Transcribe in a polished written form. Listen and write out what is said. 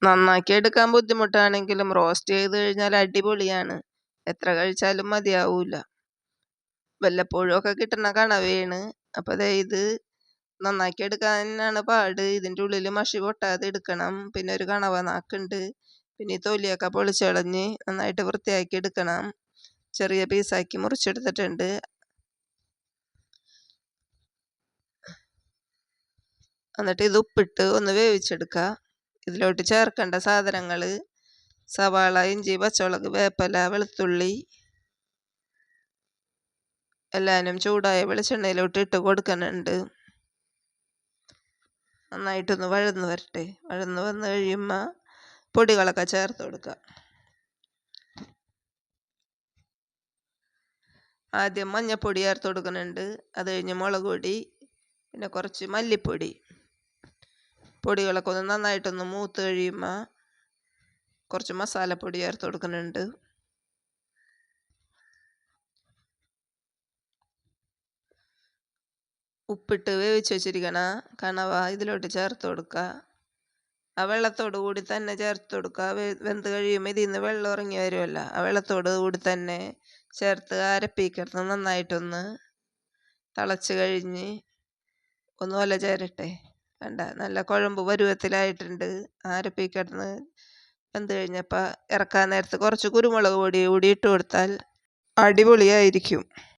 നന്നാക്കി എടുക്കാൻ ബുദ്ധിമുട്ടാണെങ്കിലും റോസ്റ്റ് ചെയ്ത് കഴിഞ്ഞാൽ അടിപൊളിയാണ്. എത്ര കഴിച്ചാലും മതിയാവൂല. വല്ലപ്പോഴും ഒക്കെ കിട്ടുന്ന കണവയാണ്. അപ്പൊ ദേ ഇത് നന്നാക്കി എടുക്കാനാണ് പാട്. ഇതിൻ്റെ ഉള്ളിൽ മഷി പൊട്ടാതെ എടുക്കണം. പിന്നെ ഒരു കണവ നാക്കുണ്ട്. പിന്നെ ഈ തൊലിയൊക്കെ പൊളിച്ചളഞ്ഞ് നന്നായിട്ട് വൃത്തിയാക്കി എടുക്കണം. ചെറിയ പീസാക്കി മുറിച്ചെടുത്തിട്ടുണ്ട്. എന്നിട്ട് ഇത് ഉപ്പിട്ട് ഒന്ന് വേവിച്ചെടുക്കുക. ഇതിലോട്ട് ചേർക്കേണ്ട സാധനങ്ങൾ: സവാള, ഇഞ്ചി, പച്ചമുളക്, വേപ്പില, വെളുത്തുള്ളി എല്ലാനും ചൂടായ വെളിച്ചെണ്ണയിലോട്ട് ഇട്ട് കൊടുക്കുന്നുണ്ട്. നന്നായിട്ടൊന്ന് വഴന്ന് വരട്ടെ. വഴന്ന് വന്ന് കഴിയുമ്പോൾ പൊടികളൊക്കെ ചേർത്ത് കൊടുക്കുക. ആദ്യം മഞ്ഞൾപ്പൊടി ചേർത്ത് കൊടുക്കുന്നുണ്ട്. അത് കഴിഞ്ഞ് മുളക് പൊടി, പിന്നെ കുറച്ച് മല്ലിപ്പൊടി. പൊടികളൊക്കെ ഒന്ന് നന്നായിട്ടൊന്ന് മൂത്ത് കഴിയുമ്പോൾ കുറച്ച് മസാലപ്പൊടി ചേർത്ത് കൊടുക്കുന്നുണ്ട്. ഉപ്പിട്ട് വേവിച്ച് വെച്ചിരിക്കണ കണവ ഇതിലോട്ട് ചേർത്ത് കൊടുക്കുക. ആ വെള്ളത്തോടു കൂടി തന്നെ ചേർത്ത് കൊടുക്കുക. വെന്ത് കഴിയുമ്പോൾ ഇതിൽ നിന്ന് വെള്ളം ഇറങ്ങി വരുമല്ലോ, ആ വെള്ളത്തോടു കൂടി തന്നെ ചേർത്ത് അരപ്പിക്കിടന്ന് നന്നായിട്ടൊന്ന് തിളച്ച് കഴിഞ്ഞ് ഒന്ന് ഒല ചേരട്ടെ. വേണ്ട, നല്ല കുഴമ്പ് പരുവത്തിലായിട്ടുണ്ട്. അരപ്പിക്കിടന്ന് വെന്ത് കഴിഞ്ഞപ്പോൾ ഇറക്കാൻ നേരത്ത് കുറച്ച് കുരുമുളക് പൊടി കൂടി ഇട്ട് കൊടുത്താൽ അടിപൊളിയായിരിക്കും.